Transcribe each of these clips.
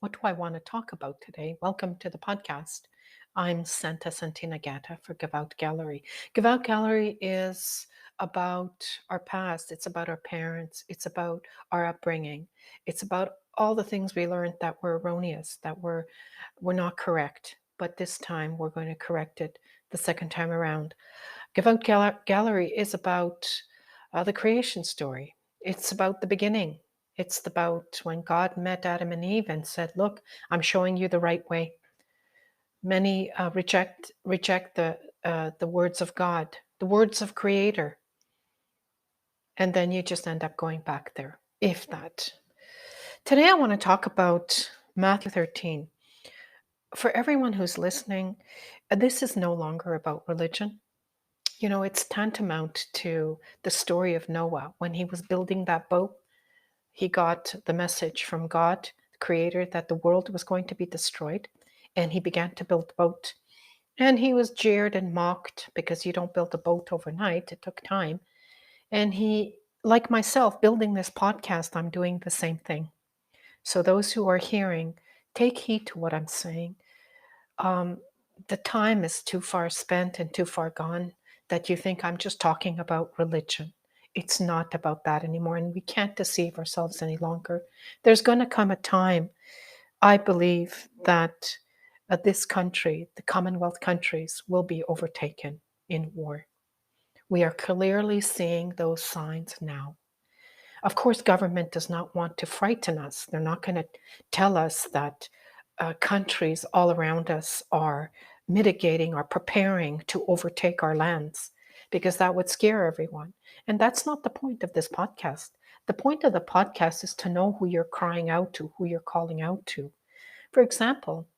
What do I want to talk about today? Welcome to the podcast. I'm Santa Santina Gata for Give Out Gallery. Give Out Gallery is about our past, it's about our parents, it's about our upbringing, it's about all the things we learned that were erroneous, that were not correct. But this time we're going to correct it the second time around. Give Out Gallery is about the creation story. It's about the beginning. It's about when God met Adam and Eve and said, "Look, I'm showing you the right way." Many reject the words of God, the words of Creator, and then you just end up going back there, if that. Today, I want to talk about Matthew 13. For everyone who's listening, this is no longer about religion. You know, it's tantamount to the story of Noah. When he was building that boat, he got the message from God, the Creator, that the world was going to be destroyed. And he began to build the boat. And he was jeered and mocked because you don't build a boat overnight. It took time. And he, like myself, building this podcast, I'm doing the same thing. So those who are hearing, take heed to what I'm saying. Um, the time is too far spent and too far gone that you think I'm just talking about religion. It's not about that anymore, and we can't deceive ourselves any longer. There's going to come a time, I believe, that this country, the Commonwealth countries, will be overtaken in war. We are clearly seeing those signs now. Of course, government does not want to frighten us. They're not going to tell us that countries all around us are mitigating or preparing to overtake our lands, because that would scare everyone. And that's not the point of this podcast. The point of the podcast is to know who you're crying out to, who you're calling out to. For example,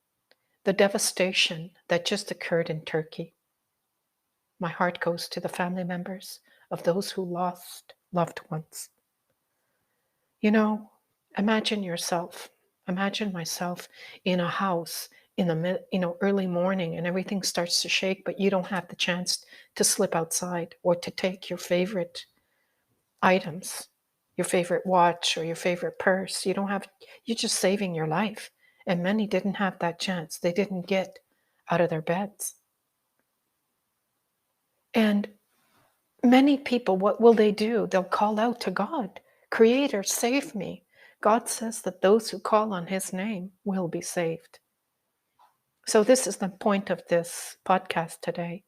the devastation that just occurred in Turkey. My heart goes to the family members of those who lost loved ones. You know, imagine yourself, imagine myself in a house in the early morning, and everything starts to shake, but you don't have the chance to slip outside or to take your favorite items, your favorite watch or your favorite purse. You're just saving your life. And many didn't have that chance. They didn't get out of their beds. And many people, what will they do? They'll call out to God, "Creator, save me." God says that those who call on his name will be saved. So this is the point of this podcast today.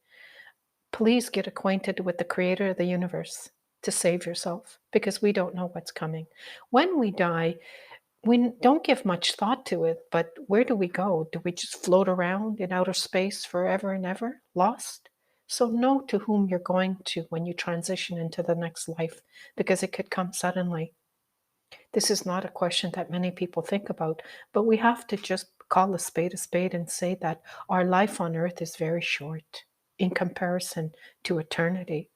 Please get acquainted with the Creator of the universe to save yourself, because we don't know what's coming. When we die, we don't give much thought to it, but where do we go? Do we just float around in outer space forever and ever, lost? So know to whom you're going to when you transition into the next life, because it could come suddenly. This is not a question that many people think about, but we have to just call a spade and say that our life on earth is very short in comparison to eternity,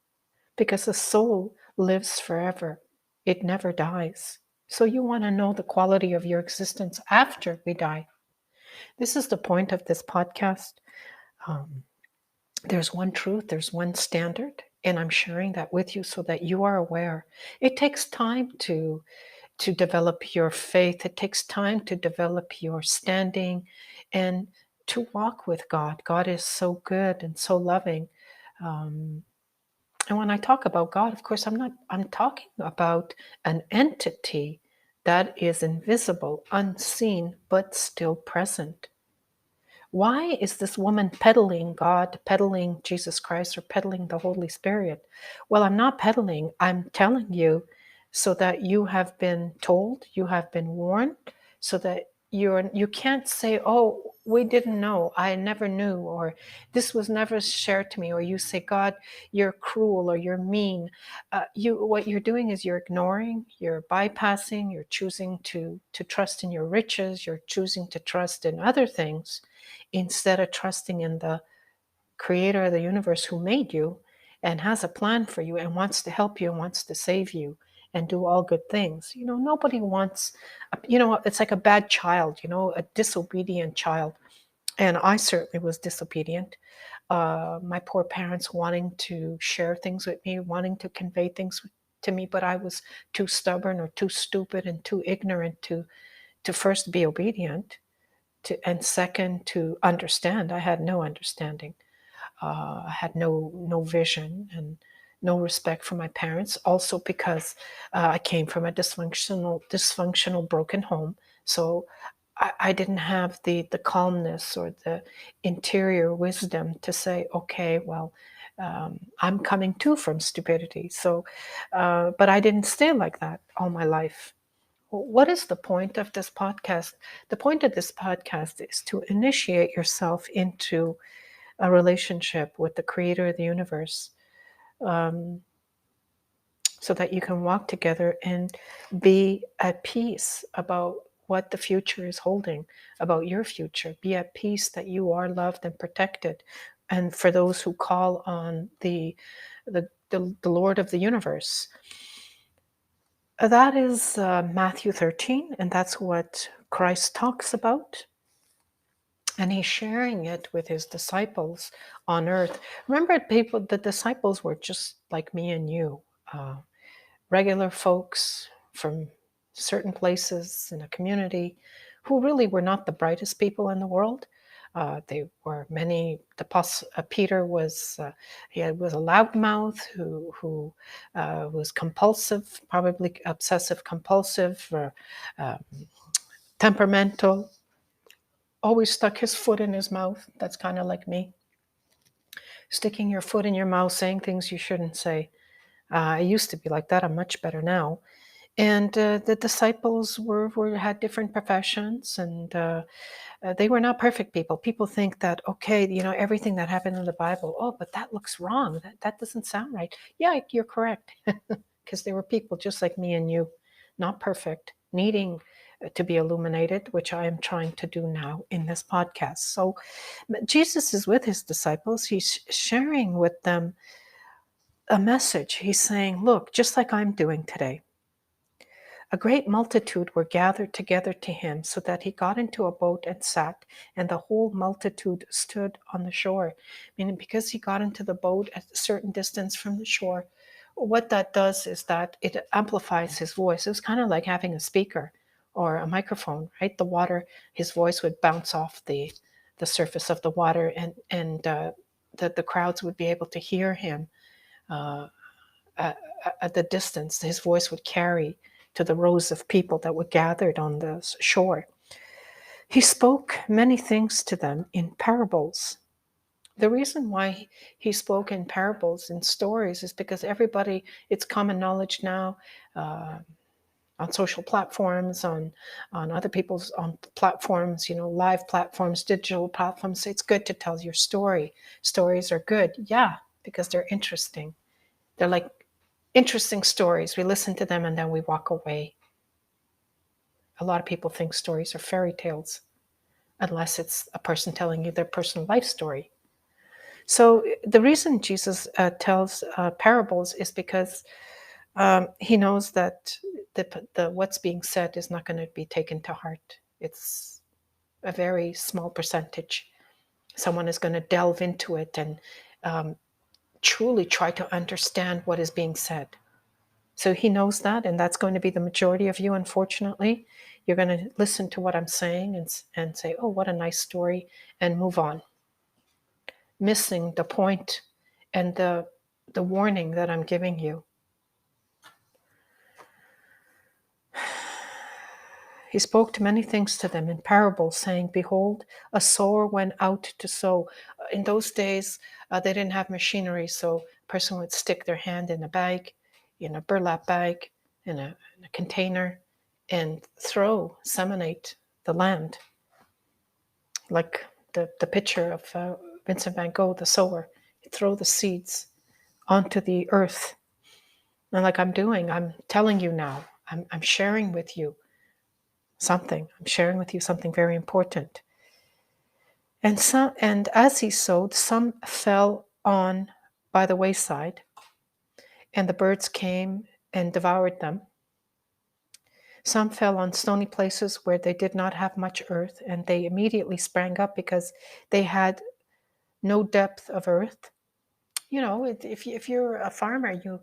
because the soul lives forever. It never dies. So you want to know the quality of your existence after we die. This is the point of this podcast. Um, there's one truth, there's one standard, and I'm sharing that with you so that you are aware. It takes time to develop your faith. It takes time to develop your standing and to walk with God. God is so good and so loving. Um, and when I talk about God, of course, I'm talking about an entity that is invisible, unseen, but still present. Why is this woman peddling God, peddling Jesus Christ, or peddling the Holy Spirit? Well, I'm not peddling. I'm telling you so that you have been told, you have been warned, so that you can't say, "Oh, we didn't know. I never knew," or "This was never shared to me," or you say, "God, you're cruel or you're mean." What you're doing is you're ignoring, you're bypassing, you're choosing to trust in your riches, you're choosing to trust in other things instead of trusting in the Creator of the universe who made you and has a plan for you and wants to help you and wants to save you and do all good things. You know, nobody wants, it's like a bad child, a disobedient child. And I certainly was disobedient. My poor parents wanting to share things with me, wanting to convey things to me, but I was too stubborn or too stupid and too ignorant to first be obedient, and second to understand. I had no understanding. I had no vision and no respect for my parents. Also because I came from a dysfunctional, broken home, so I didn't have the calmness or the interior wisdom to say, okay, well, I'm coming too from stupidity. So, but I didn't stay like that all my life. What is the point of this podcast? The point of this podcast is to initiate yourself into a relationship with the creator of the universe, um, so that you can walk together and be at peace about what the future is holding, about your future. Be at peace that you are loved and protected. And for those who call on the Lord of the universe, that is Matthew 13, and that's what Christ talks about. And he's sharing it with his disciples on earth. Remember, the disciples were just like me and you, uh, regular folks from certain places in a community who really were not the brightest people in the world. They were many. Peter was was a loudmouth who was compulsive, probably obsessive compulsive, or uh, temperamental. Always stuck his foot in his mouth. That's kind of like me. Sticking your foot in your mouth, saying things you shouldn't say. I used to be like that. I'm much better now. And the disciples were had different professions, and they were not perfect people. People think that, okay, everything that happened in the Bible, oh, but that looks wrong. That doesn't sound right. Yeah, you're correct, because they were people just like me and you, not perfect, needing to be illuminated, which I am trying to do now in this podcast. So Jesus is with his disciples. He's sharing with them a message. He's saying, look, just like I'm doing today, a great multitude were gathered together to him, so that he got into a boat and sat, and the whole multitude stood on the shore. Meaning, because he got into the boat at a certain distance from the shore, what that does is that it amplifies his voice. It was kind of like having a speaker or a microphone, right? The water, his voice would bounce off the surface of the water, and the crowds would be able to hear him. Uh, at the distance, his voice would carry to the rows of people that were gathered on the shore. He spoke many things to them in parables. The reason why he spoke in parables, in stories, is because everybody, it's common knowledge now, uh, on social platforms, on other people's on platforms, live platforms, digital platforms. It's good to tell your story. Stories are good, yeah, because they're interesting. They're like interesting stories. We listen to them and then we walk away. A lot of people think stories are fairy tales, unless it's a person telling you their personal life story. So the reason Jesus tells parables is because he knows that the what's being said is not going to be taken to heart. It's a very small percentage. Someone is going to delve into it and truly try to understand what is being said. So he knows that, and that's going to be the majority of you, unfortunately. You're going to listen to what I'm saying and say, oh, what a nice story, and move on, missing the point and the warning that I'm giving you. He spoke to many things to them in parables, saying, behold, a sower went out to sow. In those days, they didn't have machinery, so a person would stick their hand in a bag, in a burlap bag, in a container, and seminate the land. Like the picture of Vincent van Gogh, the sower. You throw the seeds onto the earth. And like I'm doing, I'm telling you now, I'm sharing with you something. I'm sharing with you something very important. And as he sowed, some fell on by the wayside, and the birds came and devoured them. Some fell on stony places where they did not have much earth, and they immediately sprang up because they had no depth of earth. If you're a farmer, you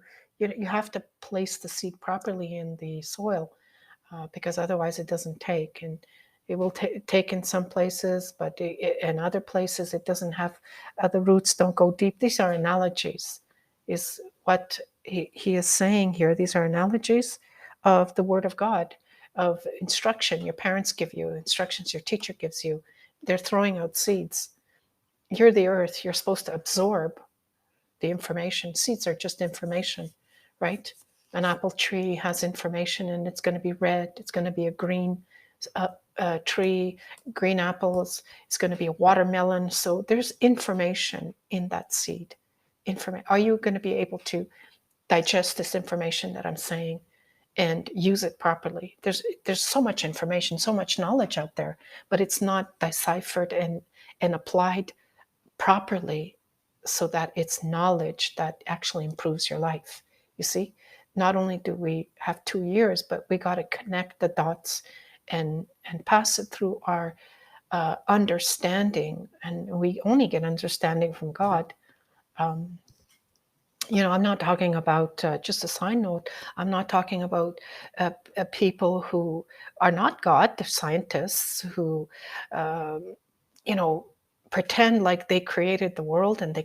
have to place the seed properly in the soil. because otherwise it doesn't take. And it will take in some places, but in other places it doesn't have, the roots don't go deep. These are analogies, is what he is saying here. These are analogies of the Word of God, of instruction your parents give you, instructions your teacher gives you. They're throwing out seeds. You're the earth. You're supposed to absorb the information. Seeds are just information, right? An apple tree has information, and it's going to be red. It's going to be a green tree, green apples. It's going to be a watermelon. So there's information in that seed. Are you going to be able to digest this information that I'm saying and use it properly? There's so much information, so much knowledge out there, but it's not deciphered and applied properly so that it's knowledge that actually improves your life. You see, not only do we have 2 years, but we got to connect the dots and pass it through our understanding. And we only get understanding from God. Um, I'm not talking about, just a side note, I'm not talking about people who are not God, the scientists who, um, you know, pretend like they created the world, and they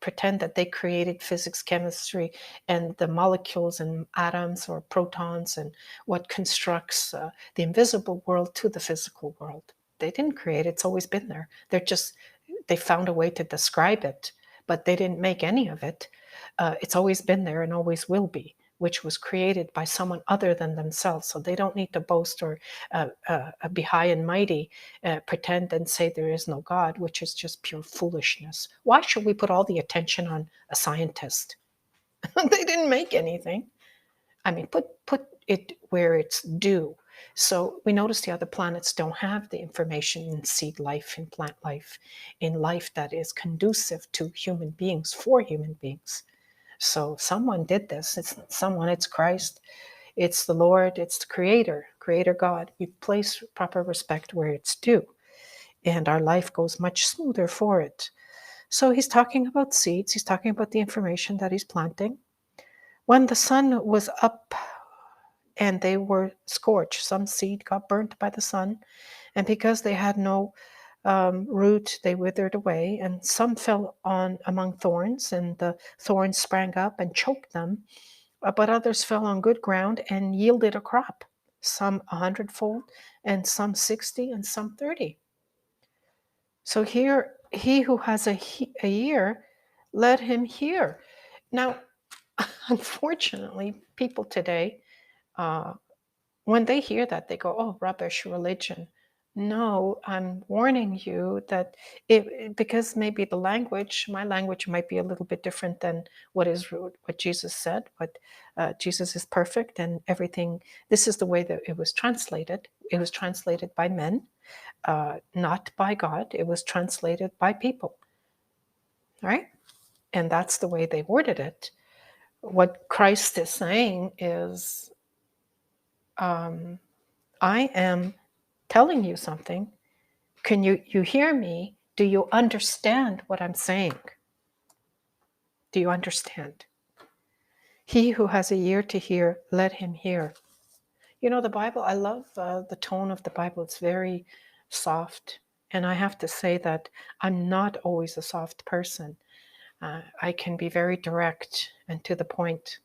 pretend that they created physics, chemistry, and the molecules and atoms or protons and what constructs the invisible world to the physical world. They didn't create it, it's always been there. They found a way to describe it, but they didn't make any of it. It's always been there and always will be, which was created by someone other than themselves. So they don't need to boast or be high and mighty, pretend and say there is no God, which is just pure foolishness. Why should we put all the attention on a scientist? They didn't make anything. I mean, put it where it's due. So we notice the other planets don't have the information in seed life, in plant life, in life that is conducive to human beings, for human beings. So someone did this. It's someone, it's Christ, it's the Lord, it's the Creator God. We place proper respect where it's due, and our life goes much smoother for it. So he's talking about seeds, he's talking about the information that he's planting. When the sun was up and they were scorched, some seed got burnt by the sun, and because they had no root, they withered away, and some fell on among thorns, and the thorns sprang up and choked them. But others fell on good ground and yielded a crop, some 100-fold, and some 60, and some 30. So here, he who has a ear, let him hear. Now, unfortunately, people today, uh, when they hear that, they go, "Oh, rubbish, religion." No, I'm warning you that because maybe my language might be a little bit different than what Jesus said, but Jesus is perfect and everything. This is the way that it was translated. It was translated by men, not by God. It was translated by people, right? And that's the way they worded it. What Christ is saying is, I am telling you something. Can you hear me? Do you understand what I'm saying? Do you understand? He who has a ear to hear, let him hear. The Bible, I love the tone of the Bible. It's very soft. And I have to say that I'm not always a soft person. I can be very direct and to the point.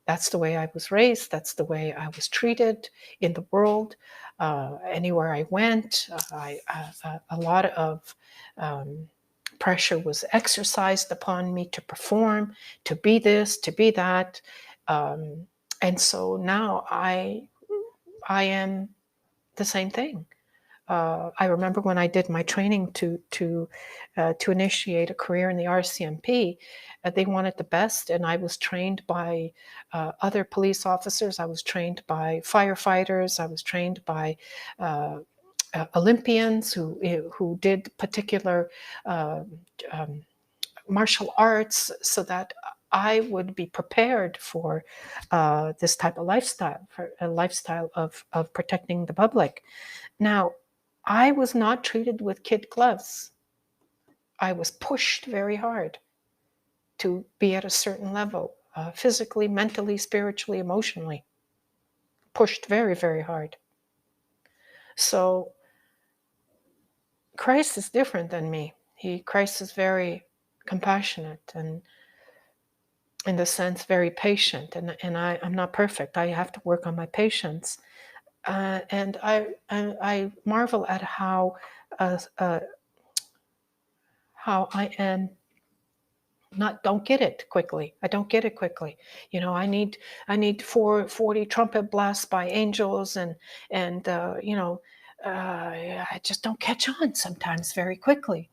That's the way I was raised. That's the way I was treated in the world. Anywhere I went, a lot of pressure was exercised upon me to perform, to be this, to be that. And so now I am the same thing. I remember when I did my training to initiate a career in the RCMP, they wanted the best, and I was trained by other police officers. I was trained by firefighters. I was trained by Olympians who did particular uh, um, martial arts, so that I would be prepared for this type of lifestyle, for a lifestyle of protecting the public. Now, I was not treated with kid gloves. I was pushed very hard to be at a certain level, physically, mentally, spiritually, emotionally. pushed very, very hard. So Christ is different than me. Christ is very compassionate and, in the sense, very patient. And I'm not perfect. I have to work on my patience. And I marvel at uh, uh, how I am not don't get it quickly. I don't get it quickly. I need 440 trumpet blasts by angels, and I just don't catch on sometimes very quickly,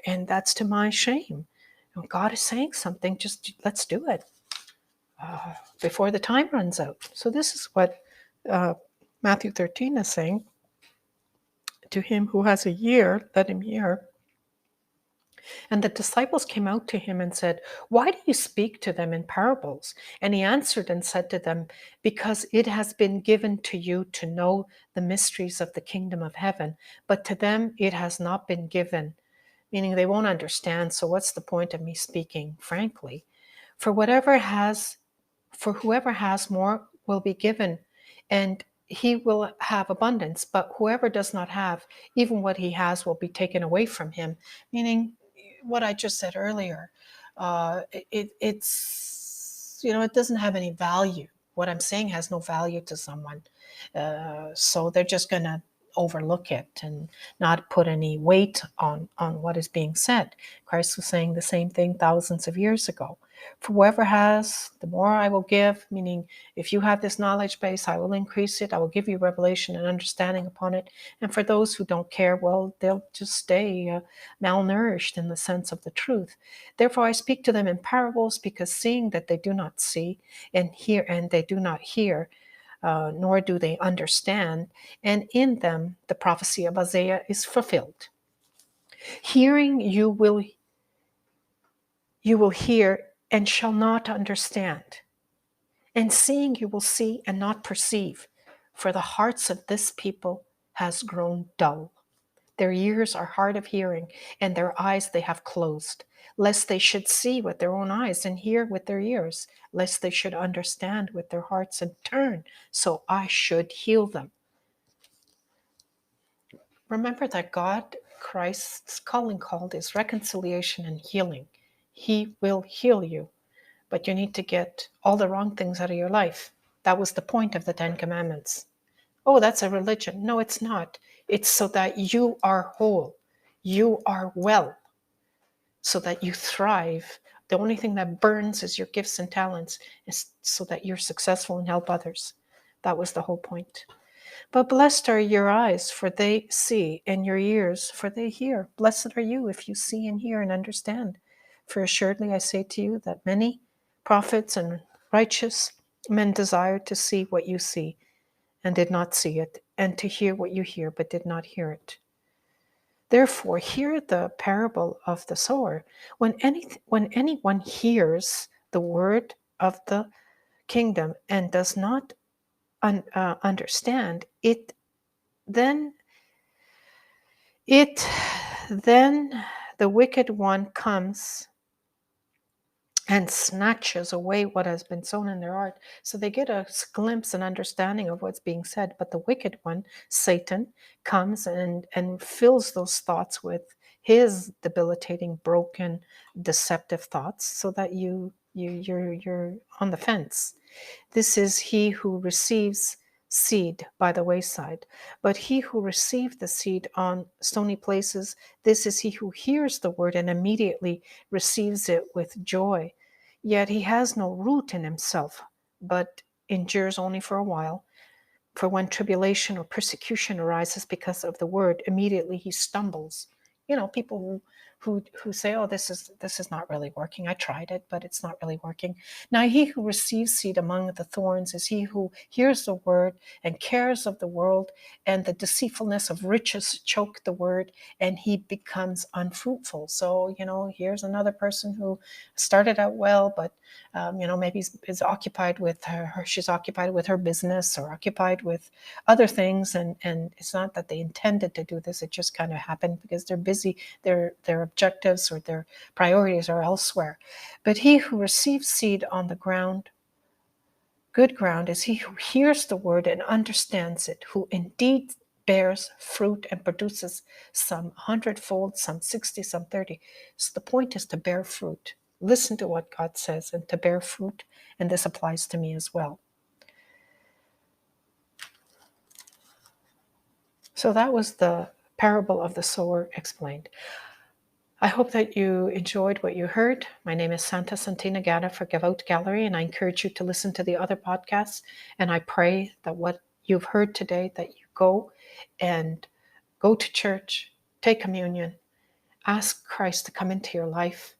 and that's to my shame. When God is saying something, just let's do it before the time runs out. So this is what uh, Matthew 13 is saying: to him who has a ear, let him hear. And the disciples came out to him and said, "Why do you speak to them in parables?" And he answered and said to them, "Because it has been given to you to know the mysteries of the kingdom of heaven, but to them it has not been given." Meaning they won't understand. So what's the point of me speaking frankly? For whatever has For whoever has more will be given, and he will have abundance. But whoever does not have, even what he has will be taken away from him. Meaning, what I just said earlier, it doesn't have any value. What I'm saying has no value to someone, so they're just going to overlook it and not put any weight on what is being said. Christ was saying the same thing thousands of years ago. For whoever has, the more I will give, meaning if you have this knowledge base, I will increase it. I will give you revelation and understanding upon it. And for those who don't care, well, they'll just stay malnourished in the sense of the truth. Therefore, I speak to them in parables, because seeing that they do not see, and hear, and they do not hear, nor do they understand, and in them the prophecy of Isaiah is fulfilled. Hearing you will hear and shall not understand, and seeing you will see and not perceive, for the hearts of this people has grown dull. Their ears are hard of hearing, and their eyes they have closed, lest they should see with their own eyes and hear with their ears, lest they should understand with their hearts and turn, so I should heal them. Remember that God, Christ's calling called is reconciliation and healing. He will heal you, but you need to get all the wrong things out of your life. That was the point of the Ten Commandments. Oh, that's a religion. No, it's not. It's so that you are whole, you are well, so that you thrive. The only thing that burns is your gifts and talents, is so that you're successful and help others. That was the whole point. But blessed are your eyes, for they see, and your ears, for they hear. Blessed are you if you see and hear and understand. For assuredly I say to you that many prophets and righteous men desired to see what you see, and did not see it, and to hear what you hear, but did not hear it. Therefore, hear the parable of the sower. When anyone hears the word of the kingdom and does not understand it, then it then the wicked one comes and snatches away what has been sown in their heart. So they get a glimpse and understanding of what's being said, but the wicked one, Satan, comes and fills those thoughts with his debilitating, broken, deceptive thoughts, so that you're on the fence. This is he who receives seed by the wayside. But he who received the seed on stony places, this is he who hears the word and immediately receives it with joy. Yet he has no root in himself, but endures only for a while. For when tribulation or persecution arises because of the word, immediately he stumbles. People who say, "Oh, this is not really working. I tried it, but it's not really working." Now he who receives seed among the thorns is he who hears the word, and cares of the world and the deceitfulness of riches choke the word, and he becomes unfruitful. So here's another person who started out well, but maybe is occupied with she's occupied with her business, or occupied with other things, and it's not that they intended to do this. It just kind of happened because they're busy. Their objectives or their priorities are elsewhere. But he who receives seed on the ground Good ground is he who hears the word and understands it, who indeed bears fruit and produces some 100-fold, some 60, some 30. So the point is to bear fruit. Listen to what God says and to bear fruit. And this applies to me as well. So that was the parable of the sower explained. I hope that you enjoyed what you heard. My name is Santa Santina Gata for Give Out Gallery, and I encourage you to listen to the other podcasts. And I pray that what you've heard today, that you go to church, take communion, ask Christ to come into your life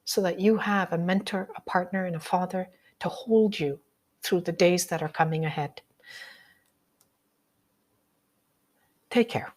so that you have a mentor, a partner, and a father to hold you through the days that are coming ahead. Take care.